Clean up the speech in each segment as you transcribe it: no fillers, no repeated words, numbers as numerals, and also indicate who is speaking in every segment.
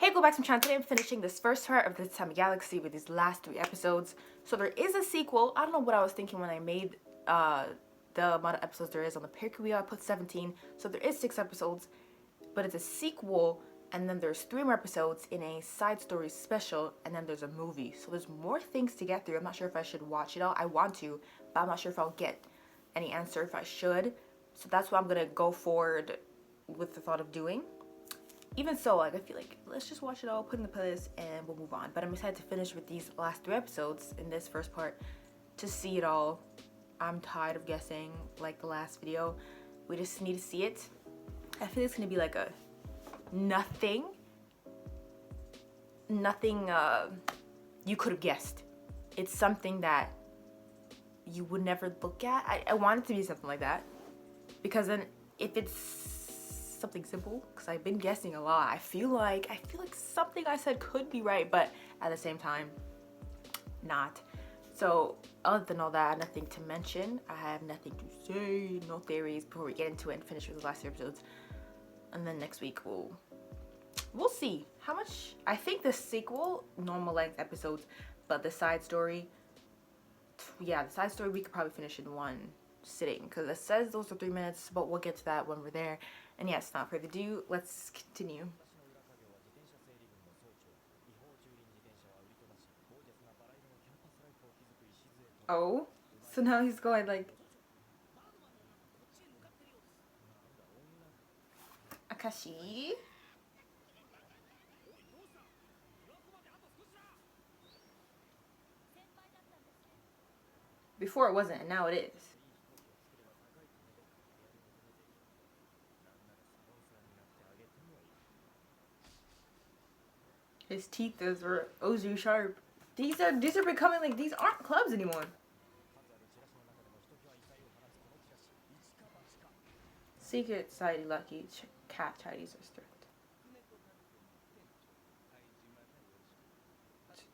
Speaker 1: Hey, go back to my channel. Today I'm finishing this first part of the Tatami Galaxy with these last 3 episodes. So there is a sequel. I don't know what I was thinking when I made the amount of episodes there is on the Perky wheel. I put 17, so there is 6 episodes, but it's a sequel, and then there's 3 more episodes in a side story special, and then there's a movie. So there's more things to get through. I'm not sure if I should watch it all. I want to, but I'm not sure if I'll get any answer if I should. So that's what I'm gonna go forward with the thought of doing. Even so, like, I feel like let's just watch it all, put it in the playlist, and we'll move on. But I'm excited to finish with these last 3 episodes in this first part to see it all. I'm tired of guessing like the last video. We just need to see it. I feel it's gonna be like a nothing you could have guessed. It's something that you would never look at. I want it to be something like that, because then if it's something simple, because I've been guessing a lot, I feel like something I said could be right, but at the same time not. So other than all that, nothing to mention. I have nothing to say, no theories before we get into it and finish with the last 3 episodes. And then next week we'll see how much. I think the sequel, normal length episodes, but the side story, yeah, the side story we could probably finish in one sitting, because it says those are 3 minutes, but we'll get to that when we're there. And yes, not further ado, let's continue. Oh, so now he's going like Akashi. Before it wasn't, and now it is. His teeth, those were Ozu sharp. These are becoming like, these aren't clubs anymore. Secret Society Lucky Cat Chinese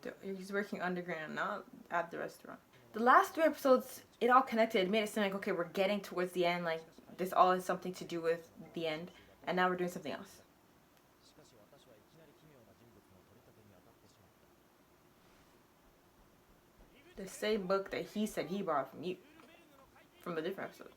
Speaker 1: Restaurant. He's working underground, not at the restaurant. The last 3 episodes, it all connected. It made it seem like, okay, we're getting towards the end, like this all has something to do with the end, and now we're doing something else. The same book that he said he borrowed from you, from a different episode.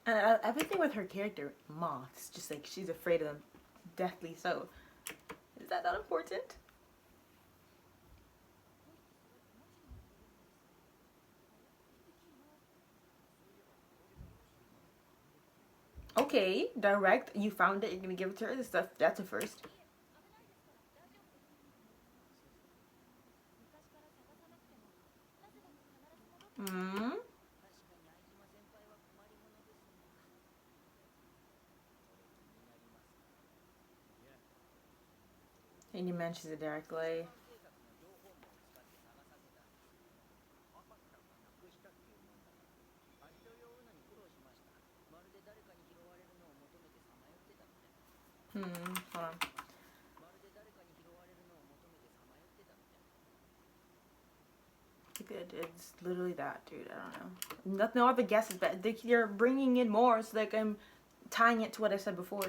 Speaker 1: And everything with her character, moths, just like she's afraid of them, deathly so. Is that not important? Okay, direct. You found it. You're gonna give it to her. This stuff. That's a first. Hmm. And he mentions it directly. Hold on. It's literally that, dude. I don't know. No other guesses, but you're bringing in more, so like I'm tying it to what I said before.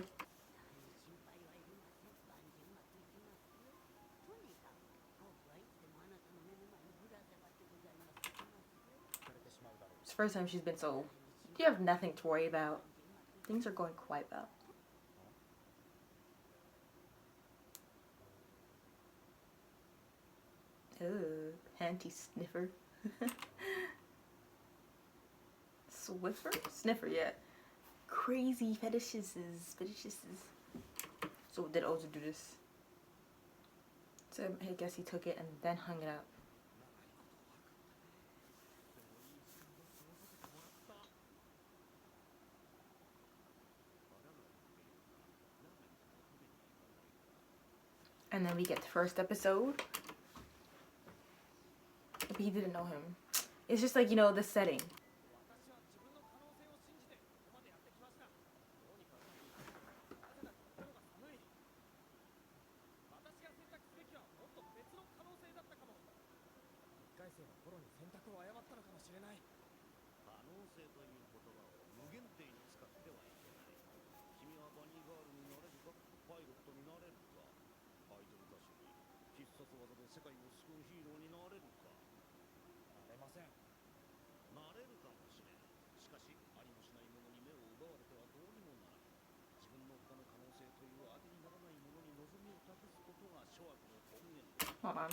Speaker 1: It's the first time she's been so. You have nothing to worry about. Things are going quite well. Ooh, panty sniffer. Swiffer? Sniffer, yeah. Crazy fetishes. So did Ozu do this? So I guess he took it and then hung it up. And then we get the first episode. But he didn't know him. It's just like, you know, the setting. Hold on.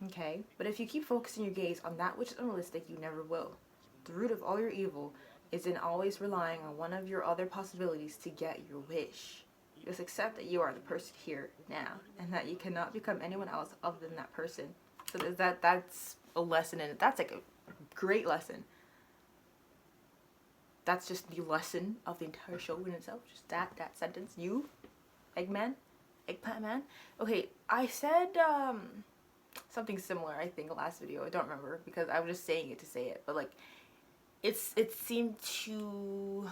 Speaker 1: Okay, but if you keep focusing your gaze on that which is unrealistic, you never will. The root of all your evil is in always relying on one of your other possibilities to get your wish. Just accept that you are the person here now, and that you cannot become anyone else other than that person. So that's a lesson in it. That's like a great lesson. That's just the lesson of the entire show in itself. Just that sentence. You, Eggman, Eggplant Man. Okay, I said something similar, I think, last video. I don't remember because I was just saying it to say it, but like it seemed too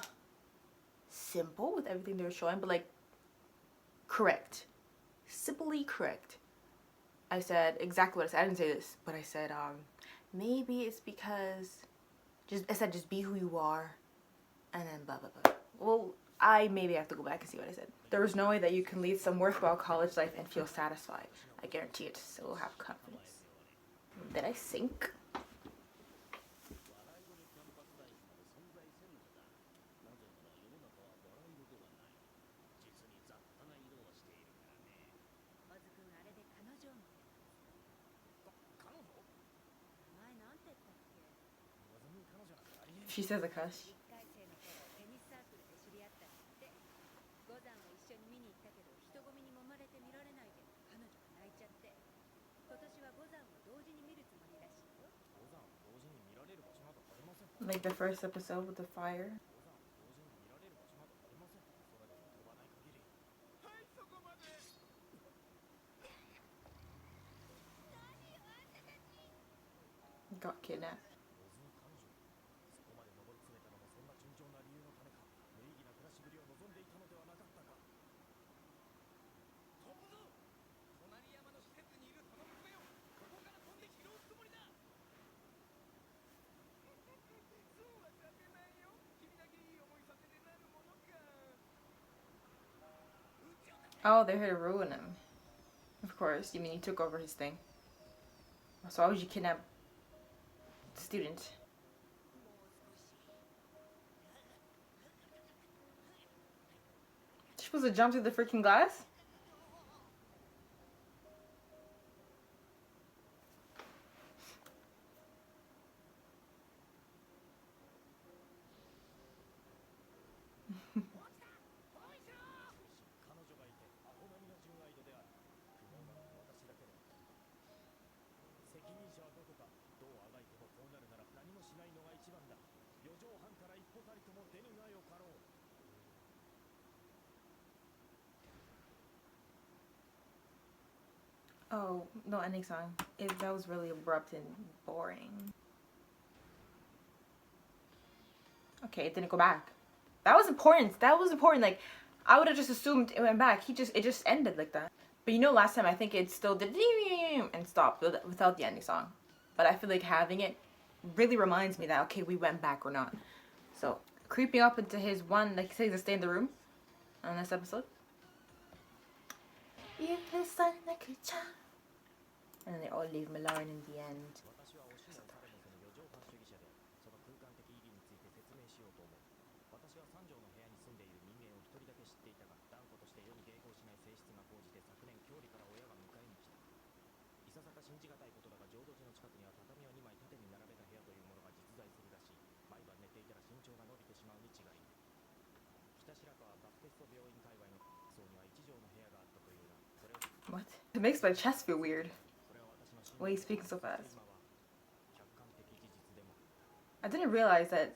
Speaker 1: simple with everything they were showing, but like correct, simply correct. I said exactly what I said. I didn't say this, but I said maybe it's because I said just be who you are, and then blah blah blah. Well, I maybe have to go back and see what I said. There is no way that you can lead some worthwhile college life and feel satisfied. I guarantee it. So have confidence. Did I sink? She says a cuss. Like the first episode with the fire. Got kidnapped. Oh, they're here to ruin him. Of course. You mean he took over his thing? So why would you kidnap the student? She's supposed to jump through the freaking glass? Oh, no ending song. That was really abrupt and boring. Okay, it didn't go back. That was important. That was important. Like, I would have just assumed it went back. It just ended like that. But you know, last time I think it still did and stopped without the ending song. But I feel like having it really reminds me that, okay, we went back or not. So, creeping up into his one, like he says to stay in the room on this episode. And then they all leave him alone in the end. What? It makes my chest feel weird. Why are you speaking so fast? I didn't realize that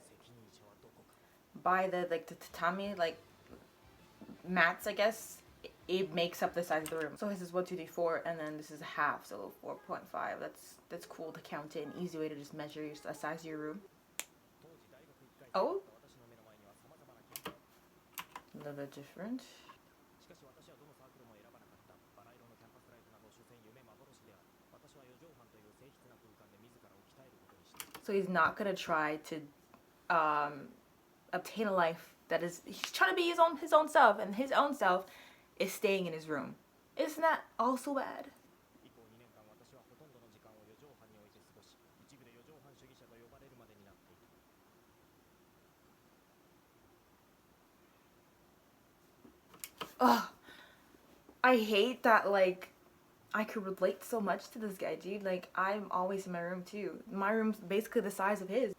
Speaker 1: by the tatami mats, I guess, it makes up the size of the room. So this is 1, 2, 3, 4, and then this is a half, so 4.5. That's cool to count it. An easy way to just measure the size of your room. Oh, a little bit different. So he's not gonna try to obtain a life that is, he's trying to be his own self, and his own self is staying in his room. Isn't that also bad? Ugh. I hate that, like, I could relate so much to this guy, dude. Like, I'm always in my room too. My room's basically the size of his.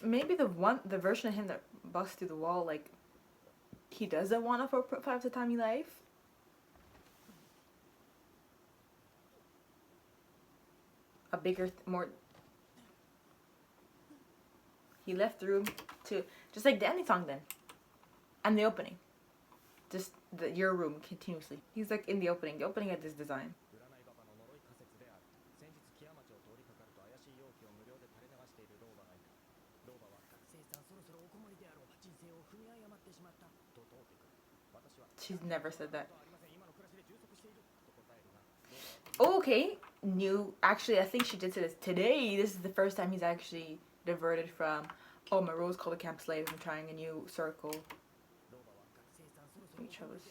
Speaker 1: Maybe the version of him that busts through the wall, like, he doesn't want a 4.5 Tatami life. A bigger, more. He left the room to just like the ending song then, and the opening, just your room continuously. He's like in the opening. The opening had this design. She's never said that. Okay, new. Actually, I think she did say this today. This is the first time he's actually diverted from, oh, my rose called a camp slave. I'm trying a new circle. We chose.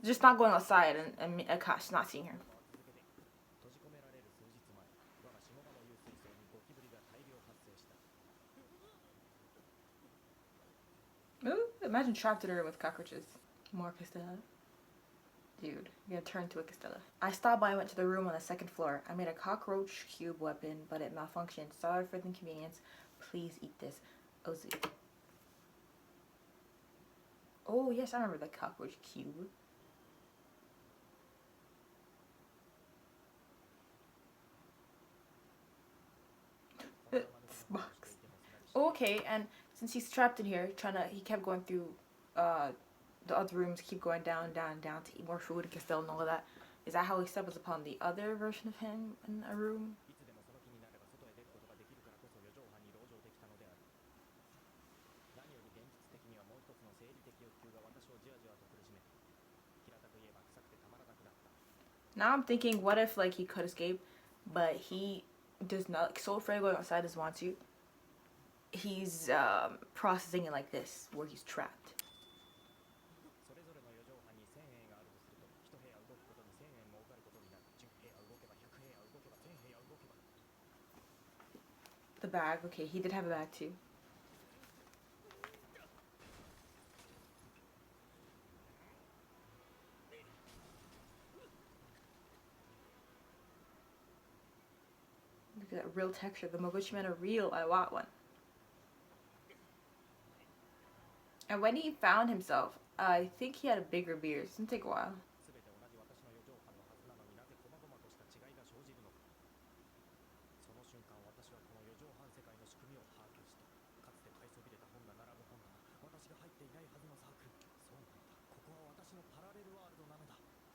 Speaker 1: Just not going outside, and Akash not seeing her. Ooh, imagine trapped in a room with cockroaches. More Castella. Dude, you're gonna turn to a Castella. I stopped by and went to the room on the second floor. I made a cockroach cube weapon, but it malfunctioned. Sorry for the inconvenience. Please eat this. Ozu. Oh, yes, I remember the cockroach cube. This box. Okay, and since he's trapped in here, he kept going through the other rooms, keep going down, down, down to eat more food and Castell and all of that. Is that how he stumbles upon the other version of him in a room? Now I'm thinking, what if like he could escape, but he does not, like, so afraid of going outside, doesn't want to. He's processing it like this, where he's trapped. The bag, okay, he did have a bag too. Look at that real texture. The Moguchi men are real. I want one. And when he found himself, I think he had a bigger beard. It's gonna take a while.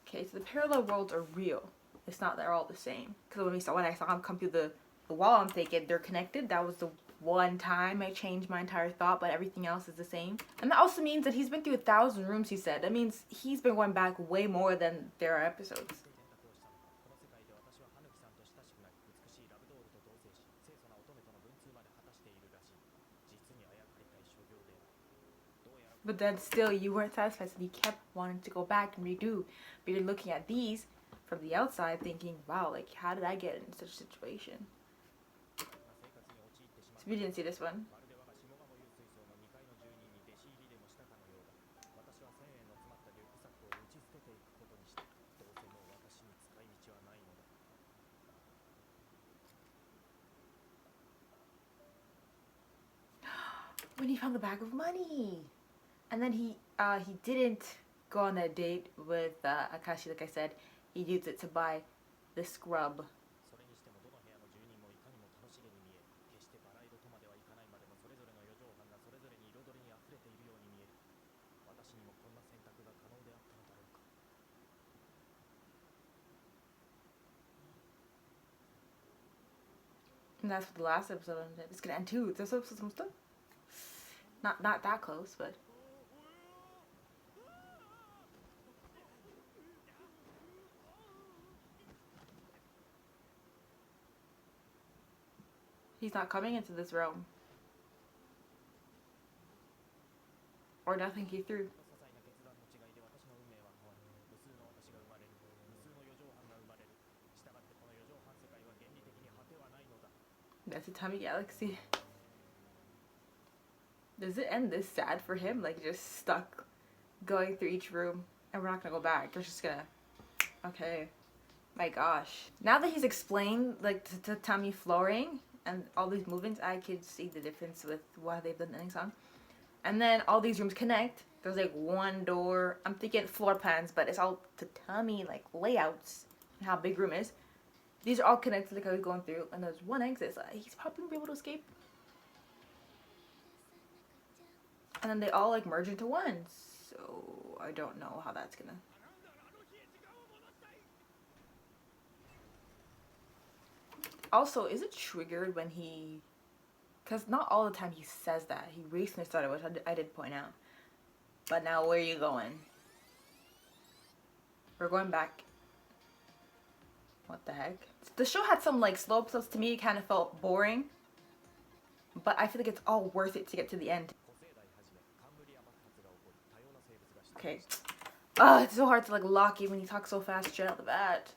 Speaker 1: Okay, so the parallel worlds are real. It's not they're all the same. Because when I saw him come through the wall, I'm thinking they're connected. That was the one time I changed my entire thought, but everything else is the same. And that also means that he's been through 1,000 rooms, he said. That means he's been going back way more than there are episodes. But then still, you weren't satisfied, so you kept wanting to go back and redo. But you're looking at these from the outside thinking, wow, like, how did I get in such a situation? So we didn't see this one. When he found the bag of money! And then he didn't go on that date with Akashi, like I said. He used it to buy the scrub. And that's what the last episode ended. It's gonna end too. This episode's almost done. Not that close, but He's not coming into this realm. Or nothing came through. That's a Tatami galaxy. Does it end this sad for him? Like just stuck going through each room and we're not gonna go back. We're just gonna... Okay. My gosh. Now that he's explained like the Tatami flooring and all these movements, I could see the difference with why they've done the ending song. And then all these rooms connect. There's like one door. I'm thinking floor plans, but it's all Tatami like layouts and how big room is. These are all connected like I was going through, and there's one exit. So he's probably gonna be able to escape. And then they all like merge into one. So I don't know how that's gonna... Also, is it triggered when he... Because not all the time he says that. He recently started, which I did point out. But now where are you going? We're going back. What the heck? The show had some like slow episodes. To me, it kind of felt boring. But I feel like it's all worth it to get to the end. Okay. Oh, it's so hard to like lock you when you talk so fast straight out the bat.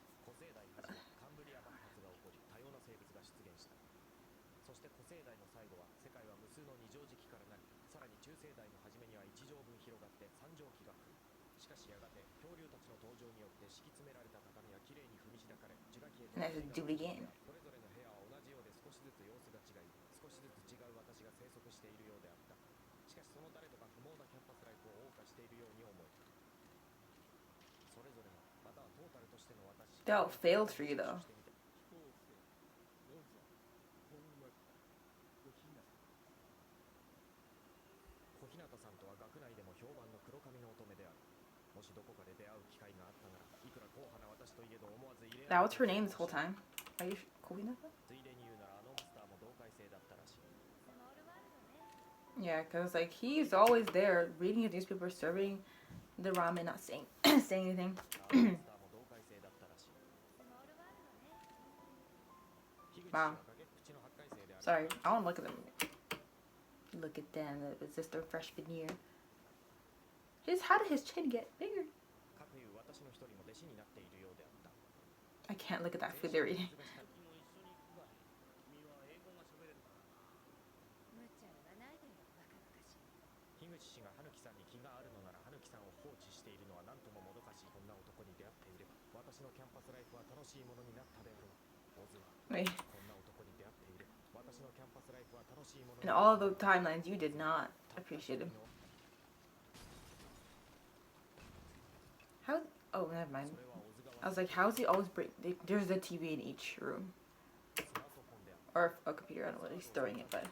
Speaker 1: And I just do it again. They all failed for you though. That was her name this whole time. Are you Kohinata? Yeah, because like he's always there reading his newspaper, serving the ramen, not saying saying anything. Wow. Sorry, I want to look at them. Look at them. It's just their fresh veneer. How did his chin get bigger? I can't look at that food they're eating. Wait. In all the timelines, you did not appreciate him. How? Oh, never mind. I was like, how is he always bring? There's a TV in each room, or a computer. I don't know what he's throwing it, but.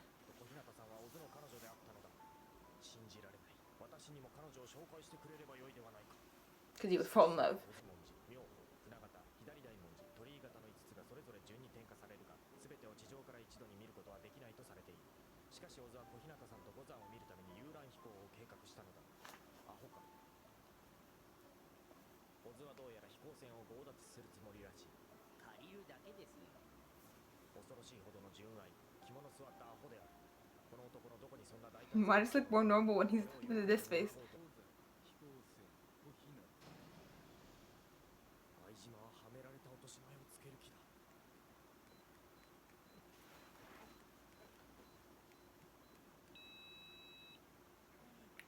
Speaker 1: Because he would fall in love. Why does it look more normal when he's in this face?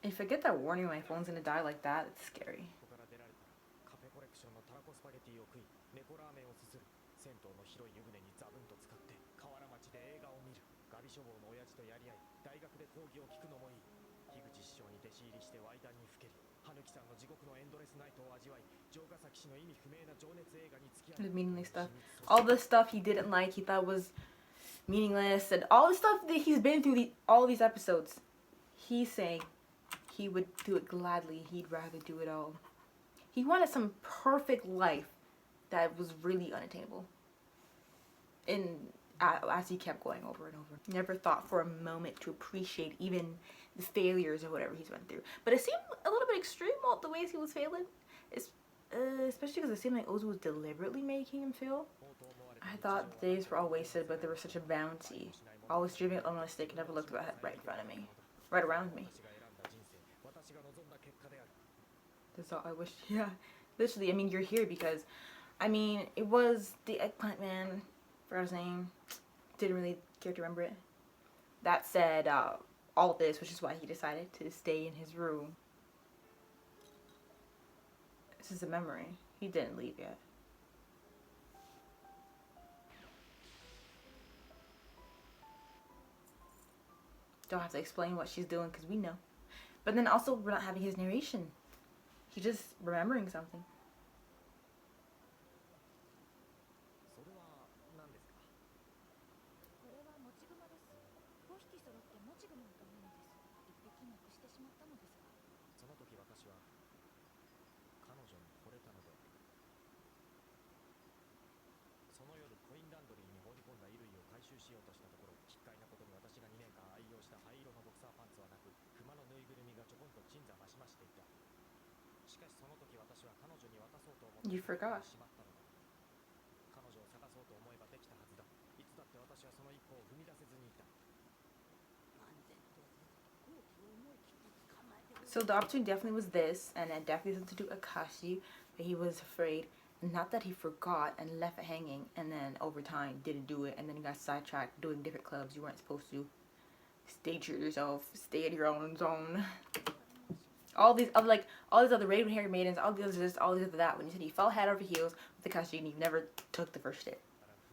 Speaker 1: If I get that warning my phone's gonna die like that, it's scary. The meaningless stuff. All the stuff he didn't like, he thought was meaningless, and all the stuff that he's been through all these episodes. He's saying he would do it gladly. He'd rather do it all. He wanted some perfect life that was really unattainable. As he kept going over and over. Never thought for a moment to appreciate even the failures or whatever he's went through. But it seemed a little bit extreme, all the ways he was failing. Especially because it seemed like Ozu was deliberately making him fail. I thought the days were all wasted, but there was such a bounty. Always dreaming of a mistake, never looked right in front of me. Right around me. That's all I wish. Yeah. Literally, I mean, you're here because, I mean, it was the eggplant man. Forgot his name. Didn't really care to remember it. That said, all of this, which is why he decided to stay in his room. This is a memory. He didn't leave yet. Don't have to explain what she's doing because we know. But then also, we're not having his narration. He's just remembering something. You forgot. So the opportunity definitely was this, and it definitely had to do Akashi, but he was afraid. Not that he forgot and left it hanging, and then over time didn't do it, and then he got sidetracked doing different clubs you weren't supposed to. Stay true to yourself. Stay in your own zone. All these other raven haired maidens, all these this, all these other that. When you said you fell head over heels with Akashi and you never took the first step.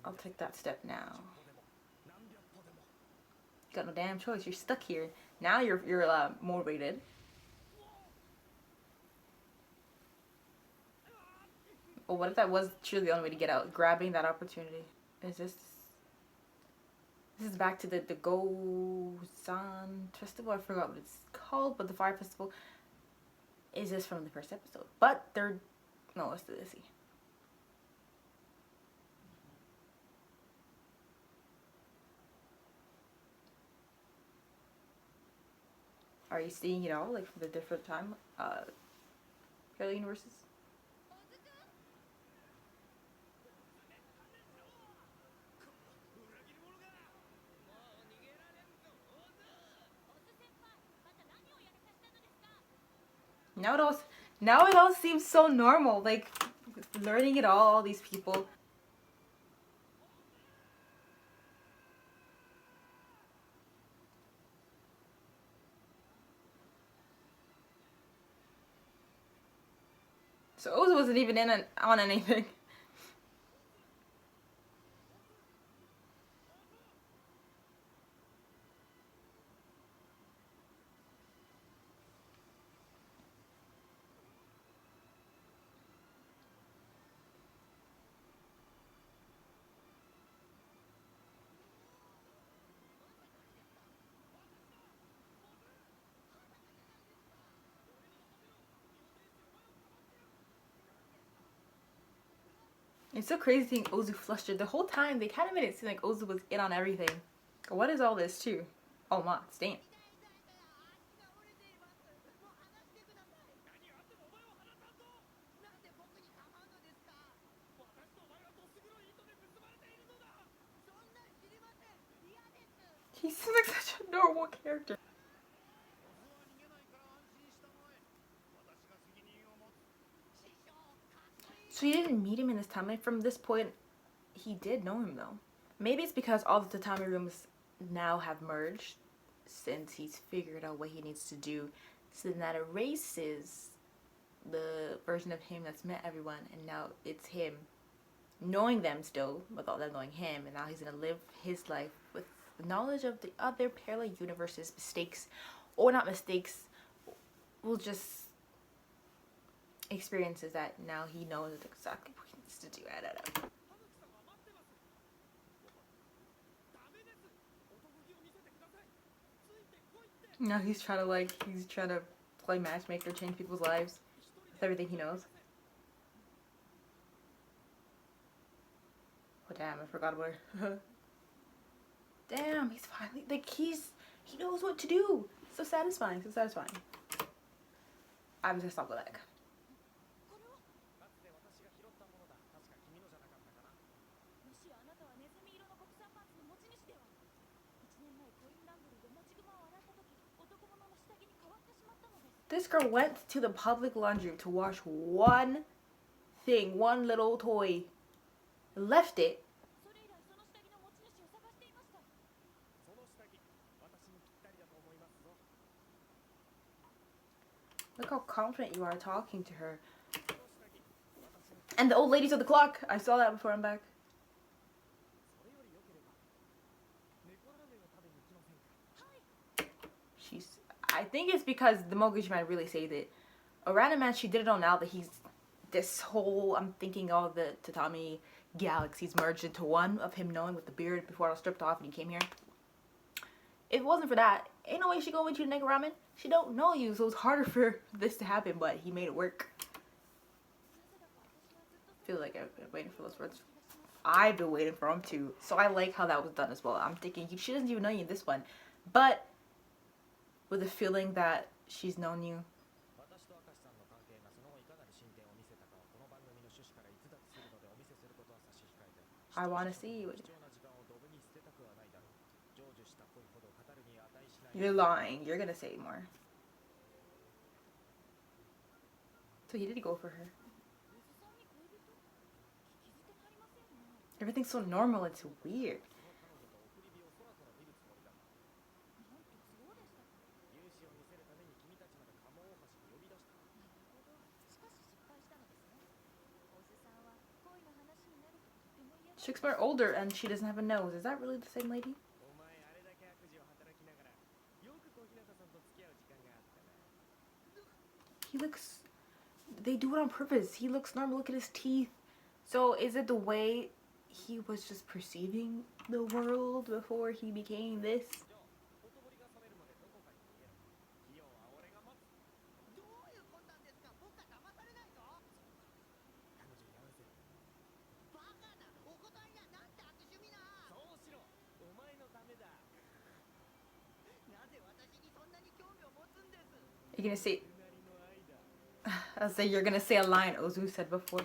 Speaker 1: I'll take that step now. You got no damn choice. You're stuck here. Now you're motivated. Well, what if that was truly the only way to get out? Grabbing that opportunity. Is this... This is back to the Go-san Festival. I forgot what it's called, but the Fire Festival is this from the first episode. But they're... No, let's do this. See. Are you seeing it all, like, for the different time, parallel universes? Now it all seems so normal, like, learning it all these people. So Ozu wasn't even on anything. It's so crazy seeing Ozu flustered. The whole time, they kind of made it seem like Ozu was in on everything. What is all this, too? Oh, my, damn. He seems like such a normal character. So you didn't meet him in this timeline. From this point, he did know him, though. Maybe it's because all the Tatami rooms now have merged, since he's figured out what he needs to do. So then that erases the version of him that's met everyone, and now it's him knowing them still, without them knowing him, and now he's gonna live his life with the knowledge of the other parallel universes' mistakes, or not mistakes, will just experiences that now he knows exactly what he needs to do. I don't know. Now he's trying to play matchmaker, change people's lives with everything he knows. Oh damn, I forgot about her. Damn, he's finally he knows what to do. So satisfying, so satisfying. I'm just not black. This girl went to the public laundry room to wash one thing, one little toy. Left it. Look how confident you are talking to her. And the old lady's at the clock. I saw that before I'm back. I think it's because the Mogushi man really saved it. A random man, she didn't know now that he's this whole, I'm thinking all the Tatami galaxies merged into one of him knowing with the beard before I was stripped off and he came here. If it wasn't for that, ain't no way she gonna eat you the naked ramen. She don't know you, so it's harder for this to happen, but he made it work. I feel like I've been waiting for those words. I've been waiting for them too. So I like how that was done as well. I'm thinking, she doesn't even know you in this one. But with the feeling that she's known you. I want to see you. You're lying. You're going to say more. So he did go for her. Everything's so normal, it's weird. She looks more older and she doesn't have a nose. Is that really the same lady? He looks... They do it on purpose. He looks normal. Look at his teeth. So is it the way he was just perceiving the world before he became this? You're gonna say... I'll say you're gonna say a line Ozu said before.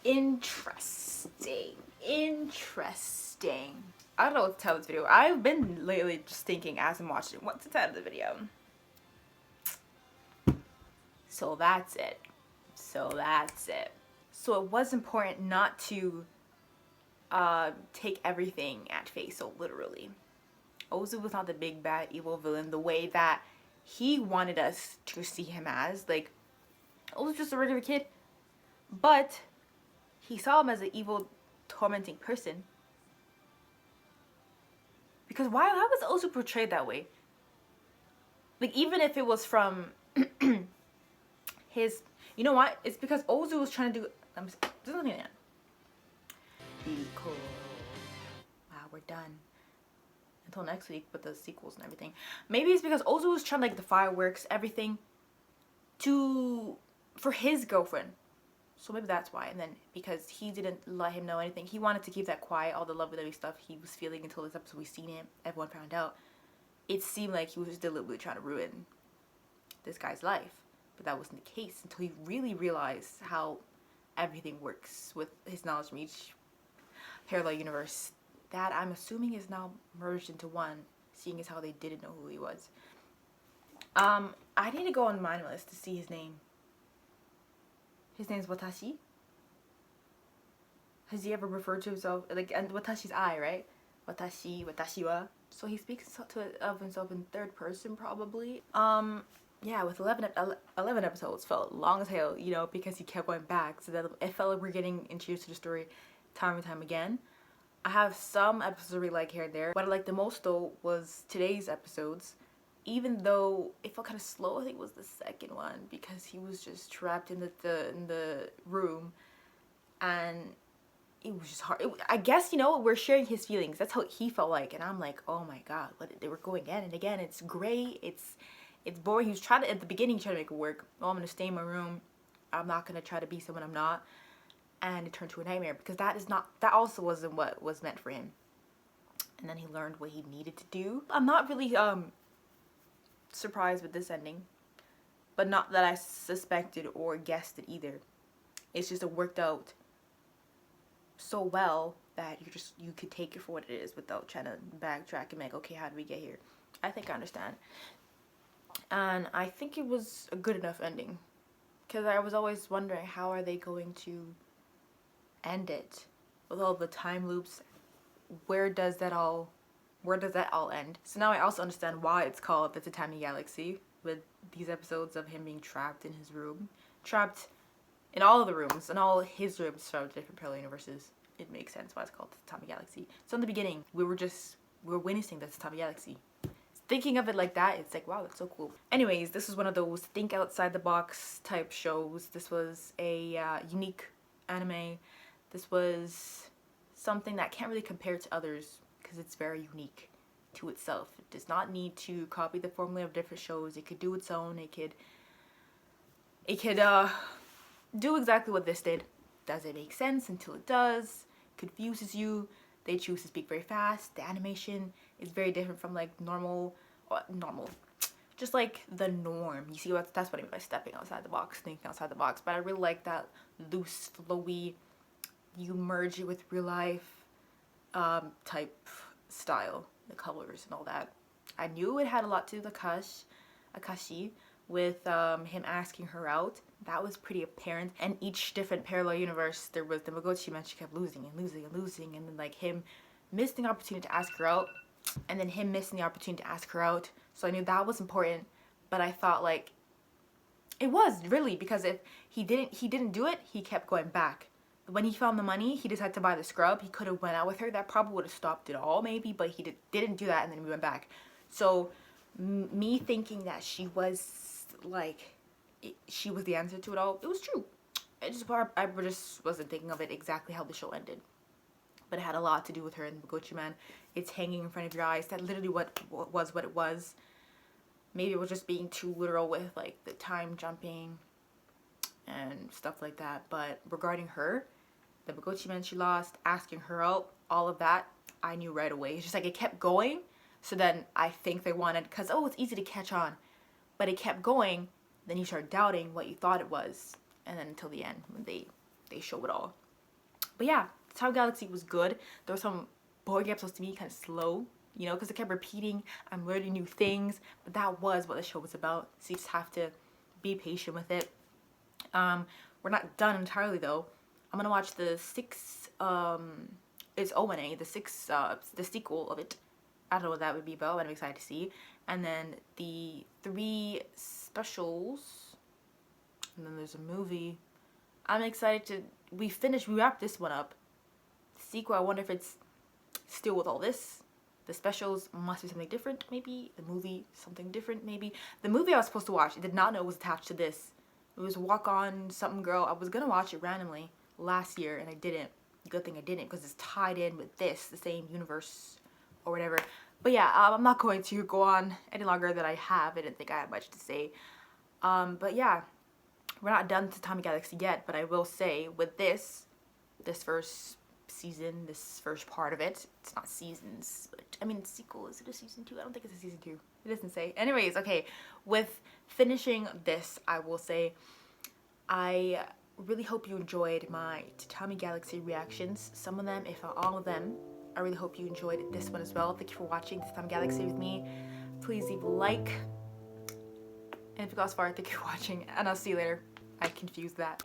Speaker 1: Interesting. Interesting. I don't know what to tell this video. I've been lately just thinking as I'm watching what to tell the video. So that's it. So that's it. So it was important not to take everything at face so literally. Ozu was not the big bad evil villain the way that he wanted us to see him as. Like, Ozu was just a regular kid. But he saw him as an evil, tormenting person. Because why was Ozu portrayed that way? Like, even if it was from his... You know what? It's because Ozu was trying to do... Just looking at it. Cool. Wow, we're done. Until next week with the sequels and everything. Maybe it's because Ozu was trying, like, the fireworks, everything, for his girlfriend. So maybe that's why. And then because he didn't let him know anything, he wanted to keep that quiet, all the lovey-dovey stuff he was feeling until this episode we seen him. Everyone found out. It seemed like he was deliberately trying to ruin this guy's life. But that wasn't the case until he really realized how everything works with his knowledge from each parallel universe. That I'm assuming is now merged into one, seeing as how they didn't know who he was. I need to go on my list to see his name. His name's Watashi. Has he ever referred to himself, like, and Watashi's I, right? Watashi, Watashi wa. So he speaks of himself in third person, probably. Yeah, with 11 episodes, felt long as hell, you know, because he kept going back. So that it felt like we're getting introduced to the story time and time again. I have some episodes I really like here and there. What I liked the most, though, was today's episodes. Even though it felt kind of slow, I think it was the second one, because he was just trapped in the room, and it was just hard. I guess, you know, we're sharing his feelings. That's how he felt like, and I'm like, oh my god, they were going again and again. It's great. It's boring. He was trying to, at the beginning, he tried to make it work. Oh, I'm gonna stay in my room. I'm not gonna try to be someone I'm not, and it turned to a nightmare because that also wasn't what was meant for him. And then he learned what he needed to do. I'm not really surprised with this ending, but not that I suspected or guessed it either. It's just it worked out so well that you could take it for what it is without trying to backtrack and be like, okay, how did we get here? I think I understand. And I think it was a good enough ending. Because I was always wondering, how are they going to end it? With all the time loops, where does that all end? So now I also understand why it's called the Tatami Galaxy, with these episodes of him being trapped in his room. Trapped in all of the rooms, and all his rooms from different parallel universes. It makes sense why it's called the Tatami Galaxy. So in the beginning, we were witnessing the Tatami Galaxy. Thinking of it like that, it's like, wow, that's so cool. Anyways, this was one of those think outside the box type shows. This was a unique anime. This was something that can't really compare to others because it's very unique to itself. It does not need to copy the formula of different shows. It could do its own. It could do exactly what this did. Does it make sense until it does? Confuses you. They choose to speak very fast. The animation is very different from like normal, just like the norm. You see, that's what I mean by stepping outside the box, thinking outside the box. But I really like that loose, flowy, you merge it with real life type style, the colors and all that. I knew it had a lot to do with Akashi, with him asking her out. That was pretty apparent. And each different parallel universe, there was the Magochi man, she kept losing and losing and losing, and then like him missing the opportunity to ask her out, and then him missing the opportunity to ask her out. So I knew that was important, but I thought like it was really, because if he didn't do it, he kept going back. When he found the money, he decided to buy the scrub. He could have went out with her. That probably would have stopped it all maybe, but he didn't do that, and then we went back. So me thinking that she was like, she was the answer to it all, it was true. I just wasn't thinking of it exactly how the show ended. But it had a lot to do with her and Magochi man. It's hanging in front of your eyes. That literally what it was. Maybe it was just being too literal with like the time jumping and stuff like that. But regarding her, the Magochi man she lost, asking her out, all of that, I knew right away. It's just like it kept going. So then I think they wanted, because it's easy to catch on. But it kept going. Then you start doubting what you thought it was. And then until the end when they show it all. But yeah, Tatami Galaxy was good. There were some boring episodes to me, kind of slow, you know, because it kept repeating. I'm learning new things, but that was what the show was about. So you just have to be patient with it. We're not done entirely though. I'm gonna watch the it's ONA, the sequel of it. I don't know what that would be about, but I'm excited to see. And then the 3 specials, and then there's a movie. I'm excited to, we wrapped this one up. The sequel, I wonder if it's still with all this. The specials must be something different, maybe. The movie, something different, maybe. The movie I was supposed to watch, I did not know it was attached to this. It was Walk On Something Girl. I was gonna watch it randomly last year, and I didn't. Good thing I didn't, because it's tied in with this, the same universe or whatever. But yeah, I'm not going to go on any longer than I have. I didn't think I had much to say. But yeah, we're not done to Tatami Galaxy yet, but I will say with this first season, this first part of it, it's not seasons, but I mean, sequel, is it a season 2? I don't think it's a season 2. It doesn't say. Anyways, okay, with finishing this, I will say I really hope you enjoyed my Tatami Galaxy reactions. Some of them, if not all of them. I really hope you enjoyed this one as well. Thank you for watching Tatami Galaxy with me. Please leave a like. And if you got as far, thank you for watching, and I'll see you later. I confused that.